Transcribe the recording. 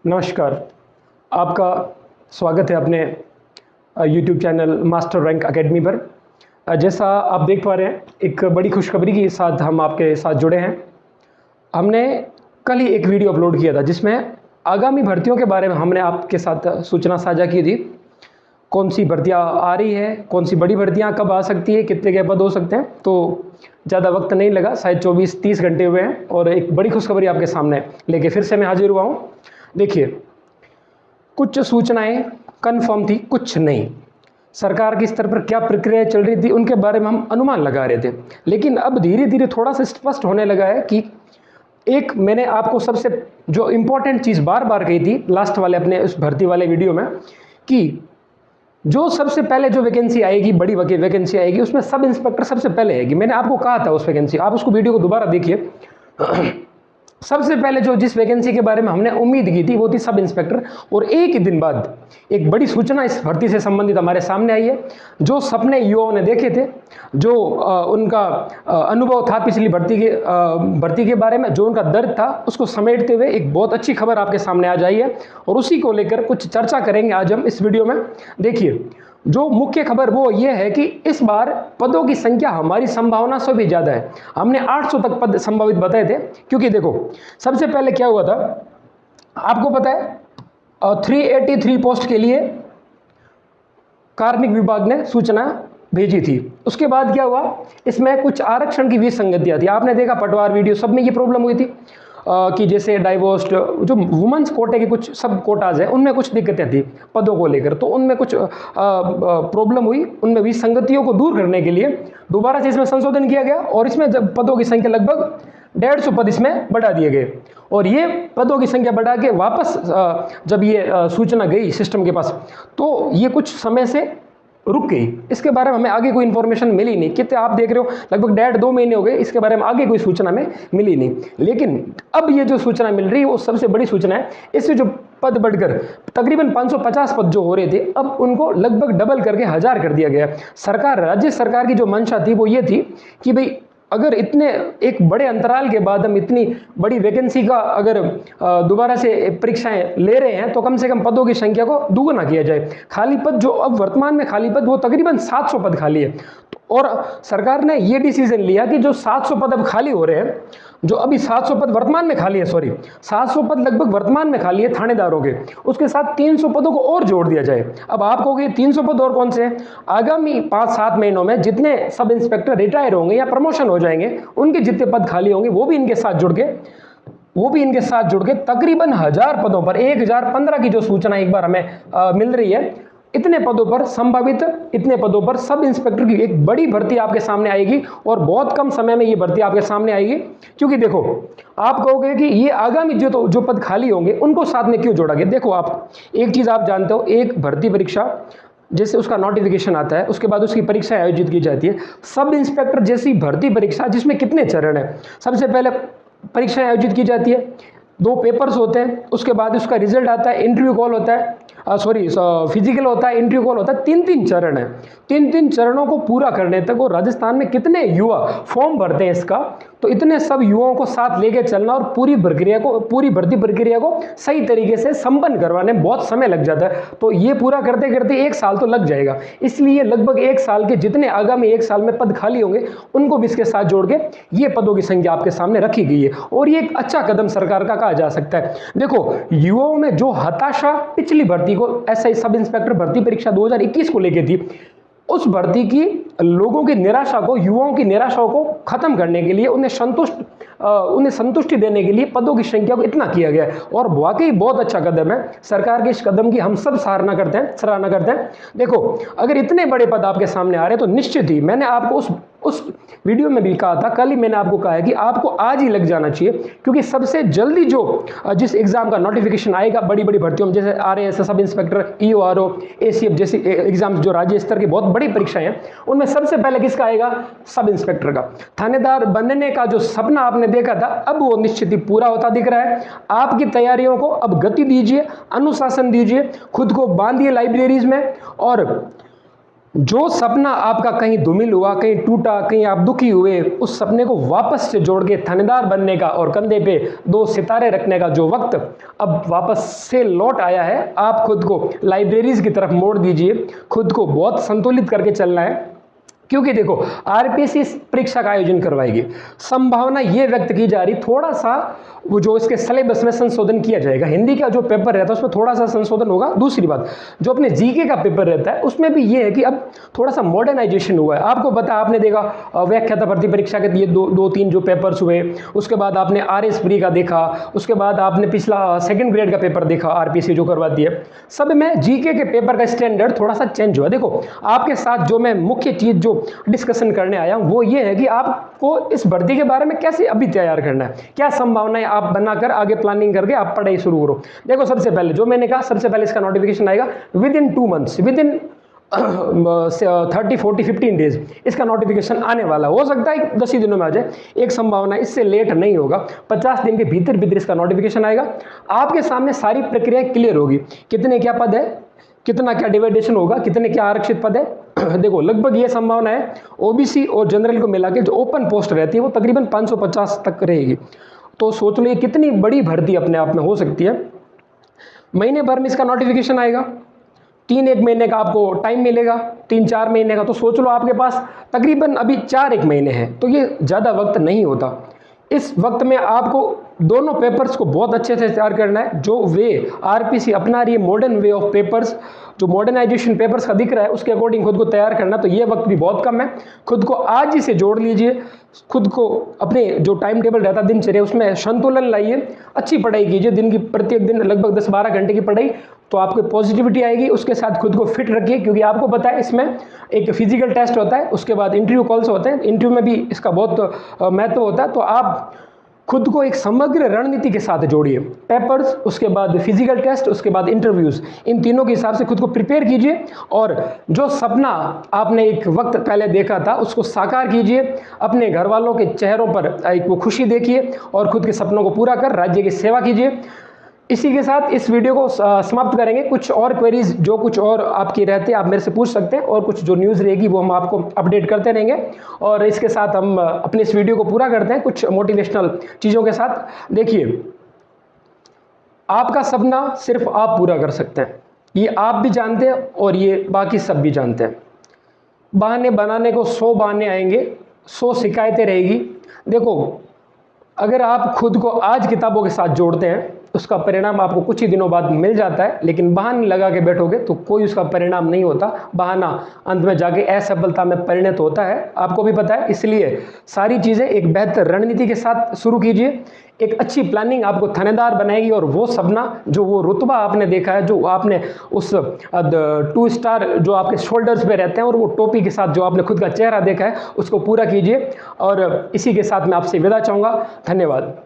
नमस्कार। आपका स्वागत है अपने YouTube channel master rank academy पर। जैसा आप देख पा रहे हैं, एक बड़ी खुशखबरी के साथ हम आपके साथ जुड़े हैं। हमने कल ही एक वीडियो अपलोड किया था जिसमें आगामी भर्तियों के बारे में हमने आपके साथ सूचना साझा की थी। कौन सी भर्तियां आ रही है, कौन सी बड़ी भर्तियां कब आ सकती है, कितने के पद हो सकते हैं। तो ज़्यादा वक्त नहीं लगा, शायद 24-30 घंटे हुए हैं और एक बड़ी खुशखबरी आपके सामने लेके फिर से मैं हाजिर हुआ हूँ। देखिए, कुछ सूचनाएं कंफर्म थी, कुछ नहीं। सरकार के स्तर पर क्या प्रक्रिया चल रही थी उनके बारे में हम अनुमान लगा रहे थे, लेकिन अब धीरे धीरे थोड़ा सा स्पष्ट होने लगा है कि एक मैंने आपको सबसे जो इम्पोर्टेंट चीज़ बार बार कही थी लास्ट वाले अपने उस भर्ती वाले वीडियो में, कि जो सबसे पहले जो वैकेंसी आएगी, बड़ी वैकेंसी आएगी, उसमें सब इंस्पेक्टर सबसे पहले आएगी। मैंने आपको कहा था उस वैकेंसी, आप उसको वीडियो को दोबारा देखिए। सबसे पहले जो जिस वैकेंसी के बारे में हमने उम्मीद की थी वो थी सब इंस्पेक्टर। और एक ही दिन बाद एक बड़ी सूचना इस भर्ती से संबंधित हमारे सामने आई है। जो सपने युवाओं ने देखे थे, जो उनका अनुभव था पिछली भर्ती के बारे में, जो उनका दर्द था, उसको समेटते हुए एक बहुत अच्छी खबर आपके सामने आ जाई है और उसी को लेकर कुछ चर्चा करेंगे आज हम इस वीडियो में। देखिए, जो मुख्य खबर वो ये है कि इस बार पदों की संख्या हमारी संभावना से भी ज़्यादा है। हमने 800 तक पद संभावित बताए थे, क्योंकि देखो सबसे पहले क्या हुआ था आपको पता है, 383 पोस्ट के लिए कार्मिक विभाग ने सूचना भेजी थी। उसके बाद क्या हुआ, इसमें कुछ आरक्षण की विसंगतियां थी। आपने देखा पटवार वीडियो सब में ये प्रॉब्लम हुई थी कि जैसे डाइवोर्स्ड जो वुमेन्स कोटे के कुछ सब कोटाज है उनमें कुछ दिक्कतें थी पदों को लेकर, तो उनमें कुछ प्रॉब्लम हुई। उनमें विसंगतियों को दूर करने के लिए दोबारा से इसमें संशोधन किया गया और इसमें जब पदों की संख्या लगभग 150 पद इसमें बढ़ा दिए गए। और ये पदों की संख्या बढ़ा के वापस जब ये सूचना गई सिस्टम के पास, तो ये कुछ समय से रुक गई। इसके बारे में हमें आगे कोई इन्फॉर्मेशन मिली नहीं। कितने आप देख रहे हो, लगभग 1.5-2 महीने हो गए, इसके बारे में आगे कोई सूचना में मिली नहीं। लेकिन अब ये जो सूचना मिल रही है वो सबसे बड़ी सूचना है। इससे जो पद बढ़कर तकरीबन 550 पद जो हो रहे थे, अब उनको लगभग डबल करके 1000 कर दिया गया। राज्य सरकार की जो मंशा थी वो ये थी कि भाई अगर इतने एक बड़े अंतराल के बाद हम इतनी बड़ी वैकेंसी का अगर दोबारा से परीक्षाएं ले रहे हैं, तो कम से कम पदों की संख्या को दुगुना किया जाए। खाली पद जो अब वर्तमान में खाली पद वो तकरीबन 700 पद खाली है। और सरकार ने ये डिसीजन लिया कि जो 700 पद अब खाली हो रहे हैं, जो अभी 700 पद वर्तमान में खाली है, 700 पद लगभग वर्तमान में खाली है थानेदारों के, उसके साथ 300 पदों को और जोड़ दिया जाए। अब आप कहोगे 300 पद और कौन से हैं? आगामी 5-7 महीनों में जितने सब इंस्पेक्टर रिटायर होंगे या प्रमोशन हो जाएंगे, उनके जितने पद खाली होंगे वो भी इनके साथ जुड़ के तकरीबन 1000 पदों पर 1015 की जो सूचना एक बार हमें मिल रही है, इतने पदों पर संभावित, इतने पदों पर सब इंस्पेक्टर की एक बड़ी भर्ती आपके सामने आएगी और बहुत कम समय में ये भर्ती आपके सामने आएगी। क्योंकि देखो, आप कहोगे कि ये आगामी जो पद खाली होंगे उनको साथ में क्यों जोड़ा गया। देखो, आप एक चीज आप जानते हो, एक भर्ती परीक्षा जैसे उसका नोटिफिकेशन आता है, उसके बाद उसकी परीक्षा आयोजित की जाती है। सब इंस्पेक्टर जैसी भर्ती परीक्षा जिसमें कितने चरण है, सबसे पहले परीक्षा आयोजित की जाती है, 2 पेपर्स होते हैं, उसके बाद उसका रिजल्ट आता है, इंटरव्यू कॉल होता है, फिजिकल होता है, इंटरव्यू कॉल होता है। 3-3 चरण है। 3-3 चरणों को पूरा करने तक और राजस्थान में कितने युवा फॉर्म भरते हैं इसका, तो इतने सब युवाओं को साथ लेके चलना और पूरी भर्ती प्रक्रिया को सही तरीके से संपन्न करवाने में बहुत समय लग जाता है। तो ये पूरा करते करते 1 साल तो लग जाएगा। इसलिए लगभग 1 साल के जितने आगामी 1 साल में पद खाली होंगे उनको भी इसके साथ जोड़ के ये पदों की संख्या आपके सामने रखी गई है। और ये एक अच्छा कदम सरकार का कहा जा सकता है। देखो, युवाओं में जो हताशा पिछली भर्ती को एसआई सब इंस्पेक्टर भर्ती परीक्षा 2021 को लेके थी, उस भर्ती की लोगों की निराशा को, युवाओं की निराशाओं को खत्म करने के लिए उन्हें संतुष्टि देने के लिए पदों की संख्या को इतना किया गया है। और वाकई बहुत अच्छा कदम है सरकार के। इस कदम की हम सब सराहना करते हैं। देखो, अगर इतने बड़े पद आपके सामने आ रहे हैं तो निश्चित ही, मैंने आपको उस वीडियो में भी कहा था, कल ही मैंने आपको कहा है कि आपको आज ही लग जाना चाहिए, क्योंकि सबसे जल्दी जिस एग्जाम का नोटिफिकेशन आएगा बड़ी भर्तियों में, जैसे RAS, sub inspector, EORO, ACF जैसी एग्जाम जो राज्य स्तर की बहुत बड़ी परीक्षाएं हैं, उनमें सबसे पहले किसका आएगा? सब इंस्पेक्टर का। थानेदार बनने का जो सपना आपने देखा था, अब वो निश्चित ही पूरा होता दिख रहा है। आपकी तैयारियों को अब गति दीजिए, अनुशासन दीजिए, खुद को बांधिए लाइब्रेरीज में और जो सपना आपका कहीं धूमिल हुआ, कहीं टूटा, कहीं आप दुखी हुए, उस सपने को वापस से जोड़ के थानेदार बनने का और कंधे पे 2 सितारे रखने का जो वक्त अब वापस से लौट आया है, आप खुद को लाइब्रेरीज की तरफ मोड़ दीजिए। खुद को बहुत संतुलित करके चलना है, क्योंकि देखो आरपीएससी इस परीक्षा का आयोजन करवाएगी। संभावना ये व्यक्त की जा रही, थोड़ा सा वो जो इसके सिलेबस में संशोधन किया जाएगा। हिंदी का जो पेपर रहता है उसमें थोड़ा सा संशोधन होगा। दूसरी बात, जो अपने जीके का पेपर रहता है उसमें भी ये है कि अब थोड़ा सा मॉडर्नाइजेशन हुआ है। आपको पता, आपने देखा व्याख्याता भर्ती परीक्षा के ये दो तीन जो पेपर्स हुए, उसके बाद आपने आरएस प्री का देखा, उसके बाद आपने पिछला 2nd ग्रेड का पेपर देखा आरपीएससी जो करवाती है। सब में जीके के पेपर का स्टैंडर्ड थोड़ा सा चेंज हुआ। देखो आपके साथ जो मैं मुख्य चीज जो डिस्कशन करने आया हूं वो ये है कि आपको इस भर्ती के बारे में कैसे अभी तैयार करना है, क्या संभावनाएं आप बनाकर आगे प्लानिंग करके आप पढ़ाई शुरू करो। देखो सबसे पहले जो मैंने कहा, सबसे पहले इसका नोटिफिकेशन आएगा with in 2 months, with in 30, 40, 15 days इसका नोटिफिकेशन आने वाला। हो सकता है 10 ही दिनों में आ जाए, एक संभावना, इससे लेट नहीं होगा। 50 दिन के भीतर भीतर इसका नोटिफिकेशन आएगा। आपके सामने सारी प्रक्रिया क्लियर होगी, कितने क्या पद है, कितना क्या डिवाइडेशन होगा, कितने क्या आरक्षित पद है। देखो लगभग ये संभावना है ओबीसी और जनरल को मिला के जो ओपन पोस्ट रहती है वो तकरीबन 550 तक रहेगी। तो सोच लो ये कितनी बड़ी भर्ती अपने आप में हो सकती है। महीने भर में इसका नोटिफिकेशन आएगा, 1 महीने का आपको टाइम मिलेगा, 3-4 महीने का। तो सोच लो आपके पास तकरीबन अभी 4 महीने हैं, तो ये ज़्यादा वक्त नहीं होता। इस वक्त में आपको दोनों पेपर्स को बहुत अच्छे से तैयार करना है। जो वे आरपीसी अपना रही है, मॉडर्न वे ऑफ पेपर्स, जो मॉडर्नाइजेशन पेपर्स का दिख रहा है उसके अकॉर्डिंग खुद को तैयार करना। तो ये वक्त भी बहुत कम है, खुद को आज ही से जोड़ लीजिए। खुद को अपने जो टाइम टेबल रहता है दिनचर्या उसमें संतुलन लाइए, अच्छी पढ़ाई कीजिए। दिन की प्रत्येक दिन लगभग 10-12 घंटे की पढ़ाई, तो आपको पॉजिटिविटी आएगी। उसके साथ खुद को फिट रखिए, क्योंकि आपको पता है इसमें एक फिजिकल टेस्ट होता है, उसके बाद इंटरव्यू कॉल्स होते हैं, इंटरव्यू में भी इसका बहुत महत्व होता है। तो आप खुद को एक समग्र रणनीति के साथ जोड़िए, पेपर्स, उसके बाद फिजिकल टेस्ट, उसके बाद इंटरव्यूज, इन तीनों के हिसाब से खुद को प्रिपेयर कीजिए। और जो सपना आपने एक वक्त पहले देखा था उसको साकार कीजिए। अपने घर वालों के चेहरों पर एक वो खुशी देखिए और खुद के सपनों को पूरा कर राज्य की सेवा कीजिए। इसी के साथ इस वीडियो को समाप्त करेंगे। कुछ और क्वेरीज जो कुछ और आपकी रहते हैं आप मेरे से पूछ सकते हैं, और कुछ जो न्यूज़ रहेगी वो हम आपको अपडेट करते रहेंगे। और इसके साथ हम अपने इस वीडियो को पूरा करते हैं कुछ मोटिवेशनल चीज़ों के साथ। देखिए, आपका सपना सिर्फ आप पूरा कर सकते हैं, ये आप भी जानते हैं और ये बाकी सब भी जानते हैं। बहाने बनाने को 100 बहाने आएंगे, 100 शिकायतें रहेगी। देखो, अगर आप खुद को आज किताबों के साथ जोड़ते हैं उसका परिणाम आपको कुछ ही दिनों बाद मिल जाता है, लेकिन बहाने लगा के बैठोगे तो कोई उसका परिणाम नहीं होता। बहाना अंत में जाके असफलता में परिणत होता है, आपको भी पता है। इसलिए सारी चीज़ें एक बेहतर रणनीति के साथ शुरू कीजिए। एक अच्छी प्लानिंग आपको थानेदार बनाएगी, और वो सपना, जो वो रुतबा आपने देखा है, जो आपने उस 2 स्टार जो आपके शोल्डर्स पे रहते हैं और वो टोपी के साथ जो आपने खुद का चेहरा देखा है, उसको पूरा कीजिए। और इसी के साथ मैं आपसे विदा चाहूँगा। धन्यवाद।